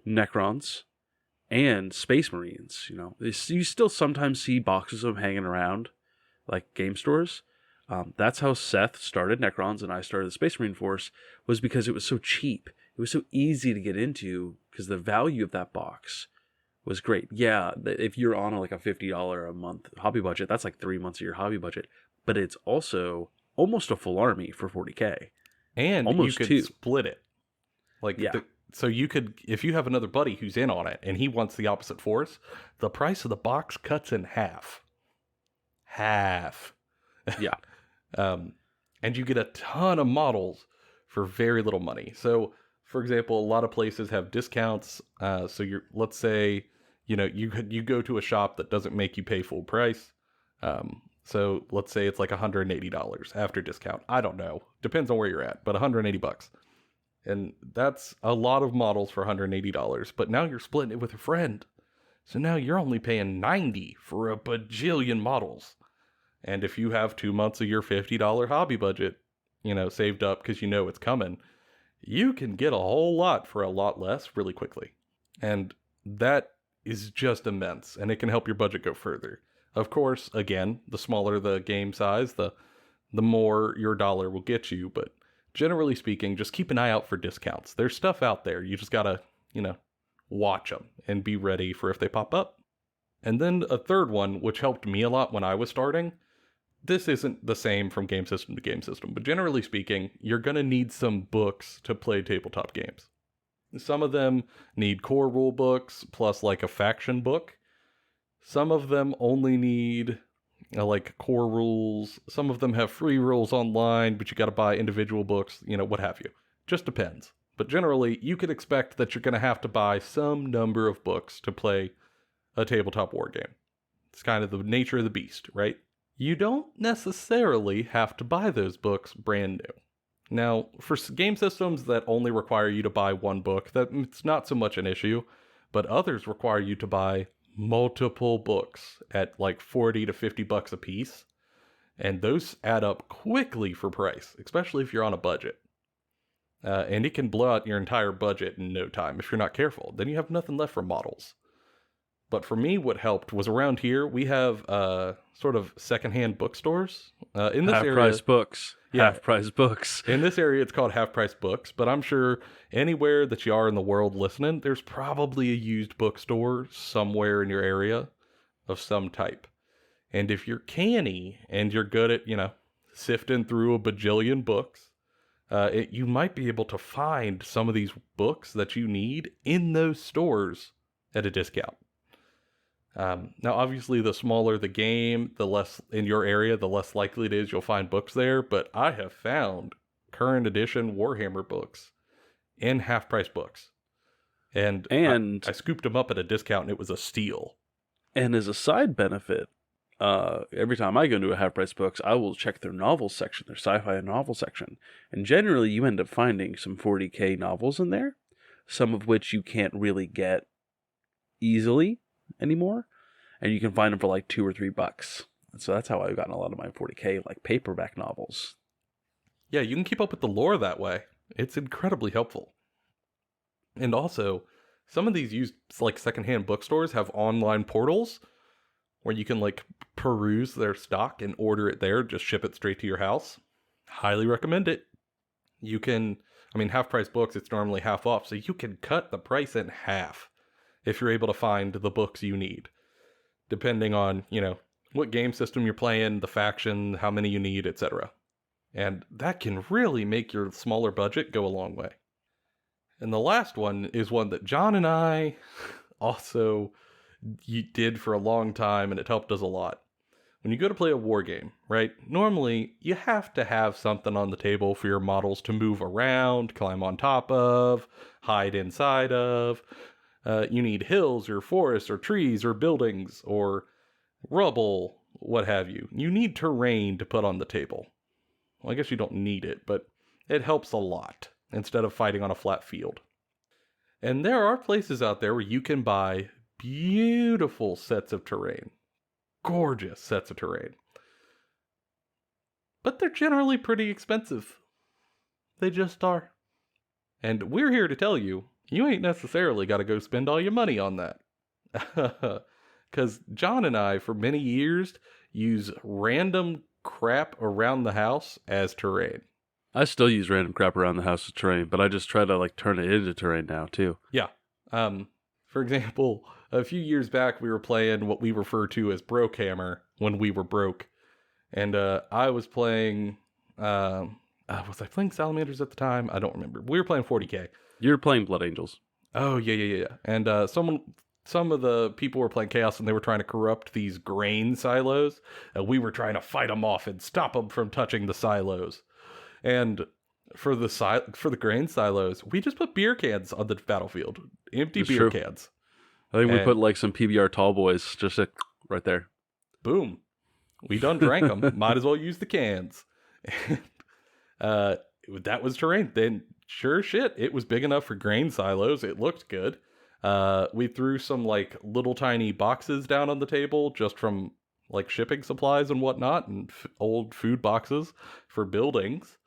Necrons and Space Marines. You know, you still sometimes see boxes of them hanging around, like game stores. That's how Seth started Necrons and I started the Space Marine Force, was because it was so cheap. It was so easy to get into because the value of that box was great. Yeah, if you're on like a $50 a month hobby budget, that's like 3 months of your hobby budget. But it's also almost a full army for 40K. And Almost you could 2. split it. Like, Yeah. So you could, if you have another buddy who's in on it and he wants the opposite force, the price of the box cuts in half. Half. Yeah. And you get a ton of models for very little money. So, for example, a lot of places have discounts. So let's say, you go to a shop that doesn't make you pay full price. So let's say it's like $180 after discount. I don't know. Depends on where you're at, but $180. And that's a lot of models for $180. But now you're splitting it with a friend. So now you're only paying $90 for a bajillion models. And if you have 2 months of your $50 hobby budget, saved up because it's coming, you can get a whole lot for a lot less really quickly. And that is just immense, and it can help your budget go further. Of course, again, the smaller the game size, the more your dollar will get you, but generally speaking, just keep an eye out for discounts. There's stuff out there. You just gotta, watch them and be ready for if they pop up. And then a third one, which helped me a lot when I was starting. This isn't the same from game system to game system, but generally speaking, you're gonna need some books to play tabletop games. Some of them need core rule books plus like a faction book. Some of them only need like core rules. Some of them have free rules online, but you got to buy individual books, what have you. Just depends. But generally, you can expect that you're going to have to buy some number of books to play a tabletop war game. It's kind of the nature of the beast, right? You don't necessarily have to buy those books brand new. Now, for game systems that only require you to buy one book, it's not so much an issue, but others require you to buy multiple books at like 40 to 50 bucks a piece, and those add up quickly for price, especially if you're on a budget. And it can blow out your entire budget in no time if you're not careful. Then you have nothing left for models. But for me, what helped was around here, we have sort of secondhand bookstores. In this area, half-price books. Yeah. Half-price books. In this area, it's called half-price books, but I'm sure anywhere that you are in the world listening, there's probably a used bookstore somewhere in your area of some type. And if you're canny and you're good at, sifting through a bajillion books, you might be able to find some of these books that you need in those stores at a discount. Now, obviously, the smaller the game, the less in your area, the less likely it is you'll find books there. But I have found current edition Warhammer books in half-price books. And I scooped them up at a discount, and it was a steal. And as a side benefit, every time I go into a half-price books, I will check their novel section, their sci-fi novel section. And generally, you end up finding some 40K novels in there, some of which you can't really get easily anymore, and you can find them for like $2 or $3. And so that's how I've gotten a lot of my 40K like paperback novels. Yeah, you can keep up with the lore that way. It's incredibly helpful. And also, some of these used like secondhand bookstores have online portals where you can like peruse their stock and order it there, just ship it straight to your house. Highly recommend it. You can, half price books, it's normally half off, so you can cut the price in half if you're able to find the books you need, depending on, what game system you're playing, the faction, how many you need, etc. And that can really make your smaller budget go a long way. And the last one is one that John and I also did for a long time, and it helped us a lot. When you go to play a war game, right, normally you have to have something on the table for your models to move around, climb on top of, hide inside of. You need hills or forests or trees or buildings or rubble, what have you. You need terrain to put on the table. Well, I guess you don't need it, but it helps a lot instead of fighting on a flat field. And there are places out there where you can buy beautiful sets of terrain. Gorgeous sets of terrain. But they're generally pretty expensive. They just are. And we're here to tell you, you ain't necessarily got to go spend all your money on that. Because John and I, for many years, use random crap around the house as terrain. I still use random crap around the house as terrain, but I just try to turn it into terrain now, too. Yeah. For example, a few years back, we were playing what we refer to as Brokehammer when we were broke. And I was playing... was I playing Salamanders at the time? I don't remember. We were playing 40K. You're playing Blood Angels. Oh, yeah. And some of the people were playing Chaos, and they were trying to corrupt these grain silos. We were trying to fight them off and stop them from touching the silos. And for the grain silos, we just put beer cans on the battlefield. Empty It's beer true. cans. I think we put some PBR tall boys just right there. Boom. We done drank them. Might as well use the cans. That was terrain. Then sure shit, it was big enough for grain silos. It looked good. We threw some little tiny boxes down on the table just from shipping supplies and whatnot, and old food boxes for buildings.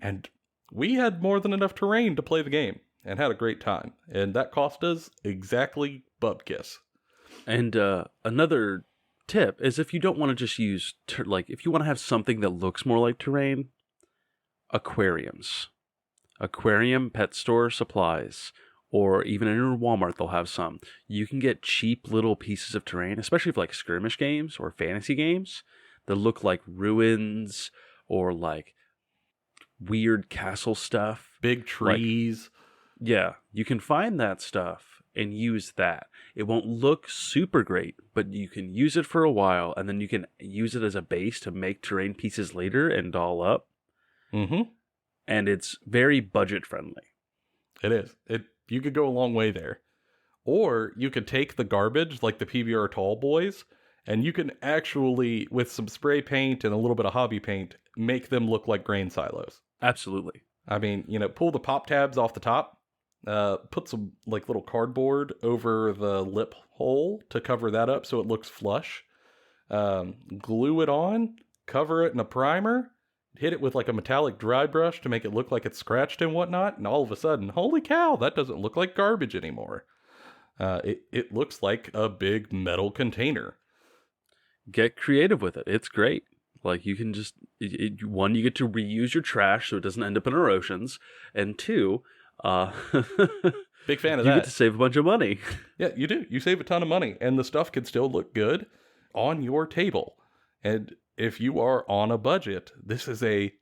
And we had more than enough terrain to play the game and had a great time. And that cost us exactly bupkis. And another tip is if you don't want to just use, if you want to have something that looks more like terrain, aquariums. Aquarium pet store supplies, or even in your Walmart, they'll have some. You can get cheap little pieces of terrain, especially for like skirmish games or fantasy games that look like ruins or like weird castle stuff. Big trees. Yeah, you can find that stuff and use that. It won't look super great, but you can use it for a while, and then you can use it as a base to make terrain pieces later and doll up. Mm-hmm. And it's very budget friendly. It is. You could go a long way there. Or you could take the garbage, like the PBR Tall Boys, and you can actually, with some spray paint and a little bit of hobby paint, make them look like grain silos. Absolutely. I mean, pull the pop tabs off the top, put some like little cardboard over the lip hole to cover that up so it looks flush. Glue it on, cover it in a primer, hit it with like a metallic dry brush to make it look like it's scratched and whatnot, and all of a sudden, holy cow, that doesn't look like garbage anymore. It looks like a big metal container. Get creative with it. It's great. Like, you can just, one, you get to reuse your trash so it doesn't end up in our oceans, and two, big fan of you that. get to save a bunch of money. Yeah, you do. You save a ton of money, and the stuff can still look good on your table. And if you are on a budget, this is a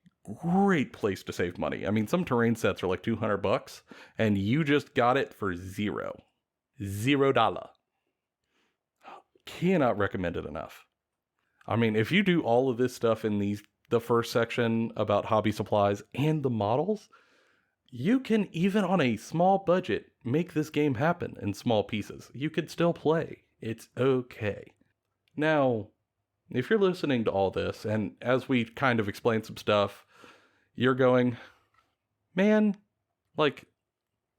great place to save money. I mean, some terrain sets are like $200, and you just got it for $0. Cannot recommend it enough. I mean, if you do all of this stuff in the first section about hobby supplies and the models, you can, even on a small budget, make this game happen in small pieces. You could still play. It's okay. Now, if you're listening to all this, and as we kind of explain some stuff, you're going, man, like,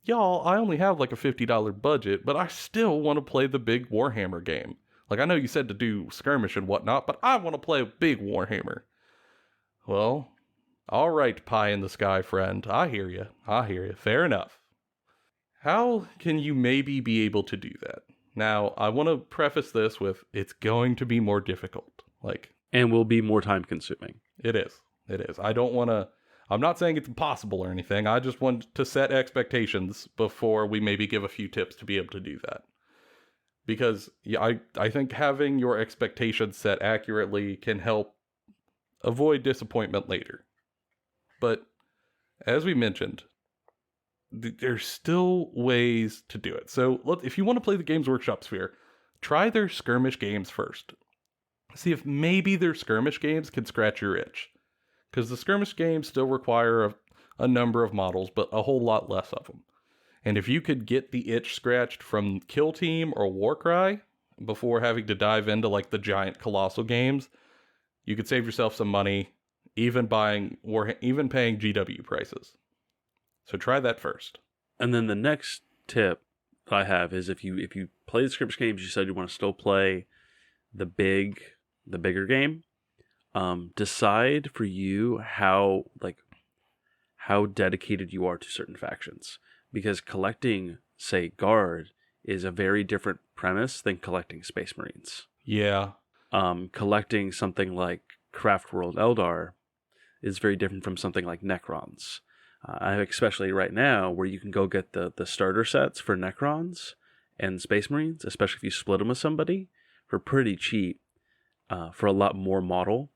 y'all, I only have like a $50 budget, but I still want to play the big Warhammer game. Like, I know you said to do skirmish and whatnot, but I want to play a big Warhammer. Well, all right, pie in the sky friend. I hear you. Fair enough. How can you maybe be able to do that? Now, I want to preface this with, it's going to be more difficult. And will be more time consuming. It is. I'm not saying it's impossible or anything. I just want to set expectations before we maybe give a few tips to be able to do that. Because I think having your expectations set accurately can help avoid disappointment later. But as we mentioned, there's still ways to do it. So if you want to play the Games Workshop sphere, try their skirmish games first. See if maybe their skirmish games can scratch your itch. Because the skirmish games still require a number of models, but a whole lot less of them. And if you could get the itch scratched from Kill Team or Warcry before having to dive into like the giant colossal games, you could save yourself some money, even paying GW prices. So try that first. And then the next tip I have is if you play the skirmish games, you said you want to still play the bigger game. Decide for you how dedicated you are to certain factions. Because collecting, say, Guard is a very different premise than collecting Space Marines. Yeah. Collecting something like Craftworld Eldar is very different from something like Necrons. Especially right now, where you can go get the starter sets for Necrons and Space Marines, especially if you split them with somebody, for pretty cheap, for a lot more model.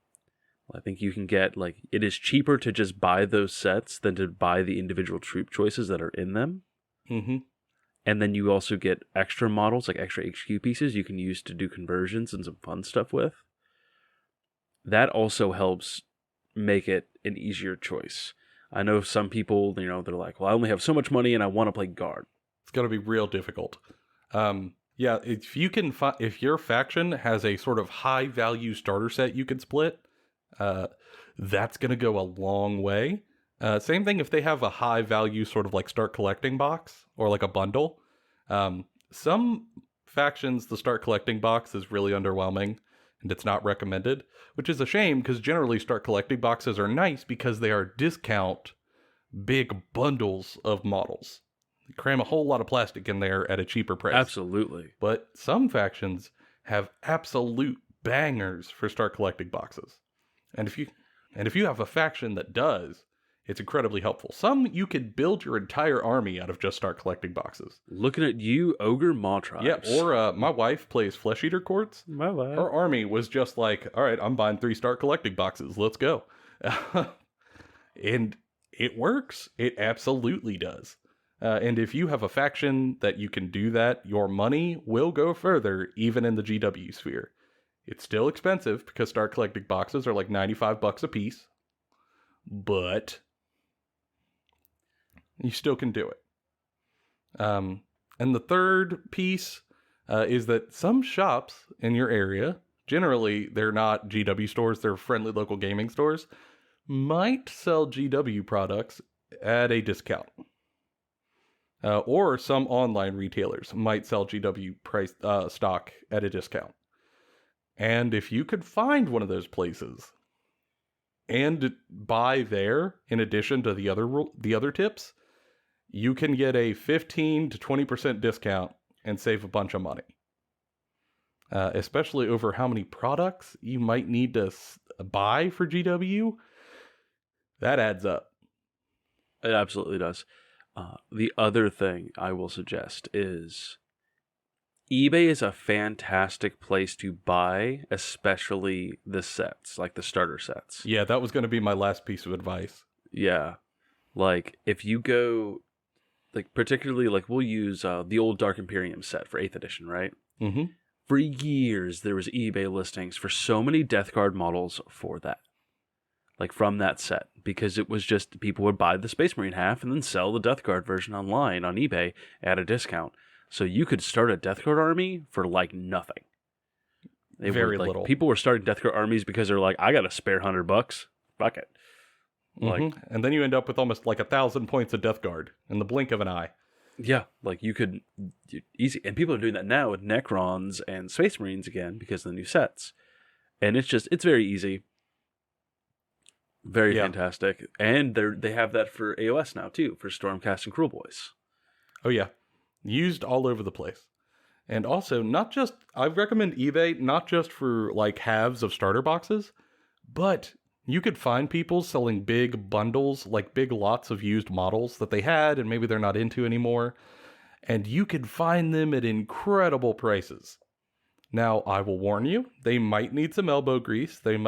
I think you can get, it is cheaper to just buy those sets than to buy the individual troop choices that are in them. Mm-hmm. And then you also get extra models, like extra HQ pieces you can use to do conversions and some fun stuff with. That also helps make it an easier choice. I know some people, they're like, well, I only have so much money and I want to play Guard. It's going to be real difficult. Yeah, if your faction has a sort of high value starter set you can split, that's going to go a long way. Same thing if they have a high value sort of like start collecting box or like a bundle. Some factions, the start collecting box is really underwhelming and it's not recommended, which is a shame because generally start collecting boxes are nice because they are discount big bundles of models. Cram a whole lot of plastic in there at a cheaper price. Absolutely. But some factions have absolute bangers for start collecting boxes. And if you have a faction that does, it's incredibly helpful. Some you could build your entire army out of just start collecting boxes. Looking at you, Ogre Maw Tribes. Yeah, or my wife plays Flesh Eater Courts. My wife. Her army was just like, all right, I'm buying 3 start collecting boxes. Let's go. And it works. It absolutely does. And if you have a faction that you can do that, your money will go further, even in the GW sphere. It's still expensive because start collecting boxes are like $95 a piece, but you still can do it. And the third piece is that some shops in your area, generally they're not GW stores, they're friendly local gaming stores, might sell GW products at a discount. Or some online retailers might sell GW price stock at a discount. And if you could find one of those places and buy there, in addition to the other tips, you can get a 15 to 20% discount and save a bunch of money. Especially over how many products you might need to buy for GW. That adds up. It absolutely does. The other thing I will suggest is eBay is a fantastic place to buy, especially the sets, like the starter sets. Yeah, that was going to be my last piece of advice. Yeah. Like, if you go, like, particularly, like, we'll use the old Dark Imperium set for 8th edition, right? Mm-hmm. For years, there was eBay listings for so many Death Guard models for that. Like, from that set. Because it was just, people would buy the Space Marine half and then sell the Death Guard version online on eBay at a discount. So you could start a Death Guard army for, like, nothing. Very little. People were starting Death Guard armies because they're like, I got a spare $100. Fuck it. Like, and then you end up with almost like 1,000 points of Death Guard in the blink of an eye. Yeah, like you could easy, and people are doing that now with Necrons and Space Marines again because of the new sets, and it's very easy, very fantastic, and they have that for AOS now too for Stormcast and Cruel Boys. Oh yeah, used all over the place, and also I recommend eBay not just for like halves of starter boxes, but you could find people selling big bundles, like big lots of used models that they had and maybe they're not into anymore. And you could find them at incredible prices. Now, I will warn you, they might need some elbow grease. They're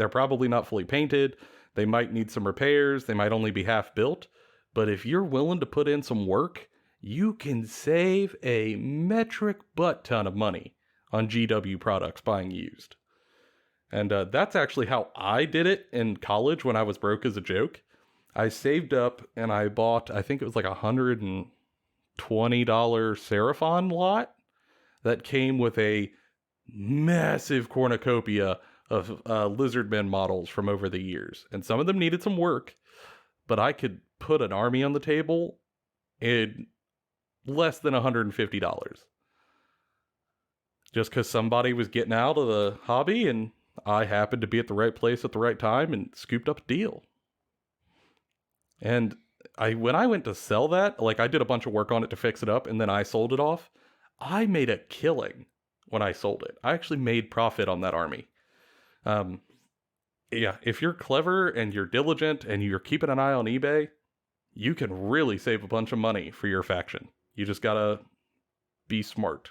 probably not fully painted. They might need some repairs. They might only be half built. But if you're willing to put in some work, you can save a metric butt ton of money on GW products buying used. And that's actually how I did it in college when I was broke as a joke. I saved up and I bought, I think it was like $120 Seraphon lot that came with a massive cornucopia of Lizardmen models from over the years. And some of them needed some work, but I could put an army on the table in less than $150. Just because somebody was getting out of the hobby and I happened to be at the right place at the right time and scooped up a deal. And when I went to sell that, like I did a bunch of work on it to fix it up and then I sold it off. I made a killing when I sold it. I actually made profit on that army. Yeah, if you're clever and you're diligent and you're keeping an eye on eBay, you can really save a bunch of money for your faction. You just gotta be smart.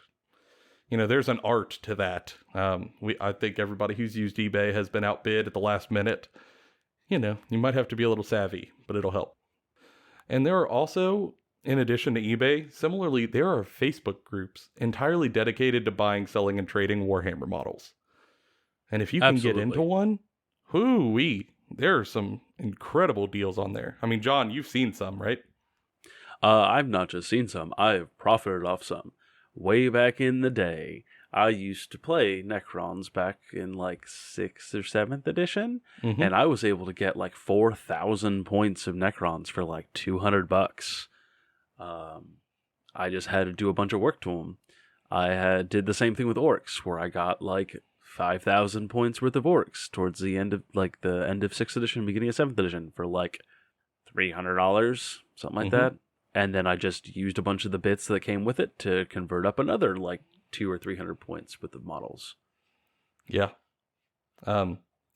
You know, there's an art to that. I think everybody who's used eBay has been outbid at the last minute. You know, you might have to be a little savvy, but it'll help. And there are also, in addition to eBay, similarly, there are Facebook groups entirely dedicated to buying, selling, and trading Warhammer models. And if you can get into one, there are some incredible deals on there. I mean, John, you've seen some, right? I've not just seen some. I've profited off some. Way back in the day, I used to play Necrons back in like 6th or 7th edition, and I was able to get like 4,000 points of Necrons for like $200. I just had to do a bunch of work to them. I did the same thing with Orcs, where I got like 5,000 points worth of Orcs towards the end of 6th edition, beginning of 7th edition for like $300, something like Mhm. that. And then I just used a bunch of the bits that came with it to convert up another like 200 or 300 points with the models. Yeah.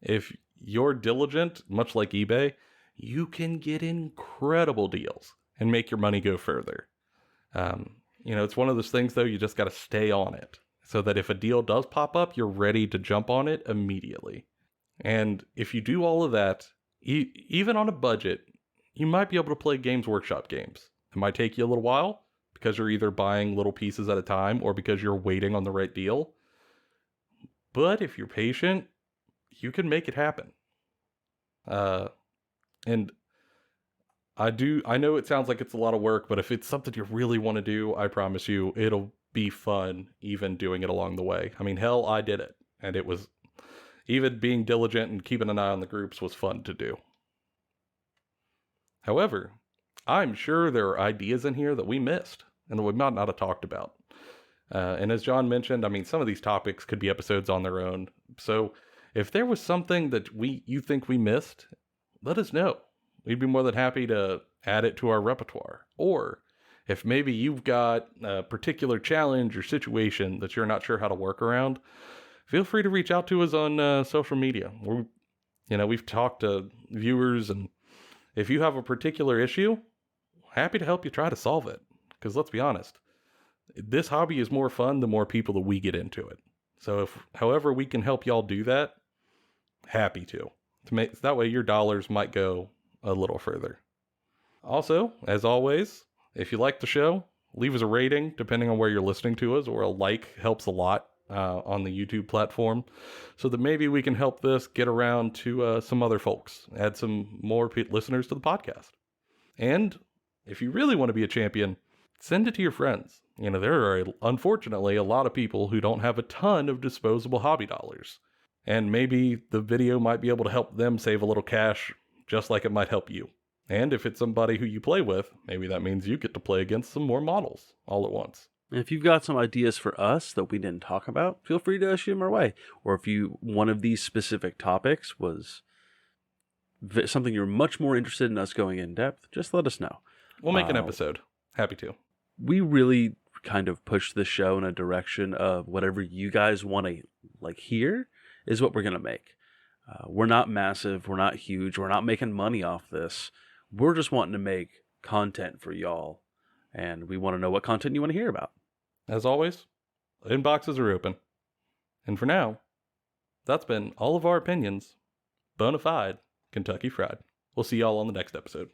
If you're diligent, much like eBay, you can get incredible deals and make your money go further. It's one of those things, though, you just got to stay on it so that if a deal does pop up, you're ready to jump on it immediately. And if you do all of that, even on a budget, you might be able to play Games Workshop games. It might take you a little while because you're either buying little pieces at a time or because you're waiting on the right deal. But if you're patient, you can make it happen. And I know it sounds like it's a lot of work, but if it's something you really want to do, I promise you it'll be fun even doing it along the way. I mean, hell, I did it. And it was, even being diligent and keeping an eye on the groups was fun to do. However, I'm sure there are ideas in here that we missed and that we might not have talked about. And as John mentioned, I mean, some of these topics could be episodes on their own. So if there was something that you think we missed, let us know. We'd be more than happy to add it to our repertoire. Or if maybe you've got a particular challenge or situation that you're not sure how to work around, feel free to reach out to us on social media. We've talked to viewers, and if you have a particular issue, happy to help you try to solve it. Because let's be honest, this hobby is more fun the more people that we get into it. So however we can help y'all do that, happy to make that way your dollars might go a little further. Also, as always, if you like the show, leave us a rating depending on where you're listening to us, or a like helps a lot on the YouTube platform, so that maybe we can help this get around to some other folks, add some more listeners to the podcast. And if you really want to be a champion, send it to your friends. There are unfortunately a lot of people who don't have a ton of disposable hobby dollars. And maybe the video might be able to help them save a little cash, just like it might help you. And if it's somebody who you play with, maybe that means you get to play against some more models all at once. And if you've got some ideas for us that we didn't talk about, feel free to shoot them our way. Or if one of these specific topics was something you're much more interested in us going in depth, just let us know. We'll make an episode. Happy to. We really kind of push the show in a direction of whatever you guys want to hear is what we're going to make. We're not massive. We're not huge. We're not making money off this. We're just wanting to make content for y'all. And we want to know what content you want to hear about. As always, inboxes are open. And for now, that's been all of our opinions. Bona fide Kentucky Fried. We'll see y'all on the next episode.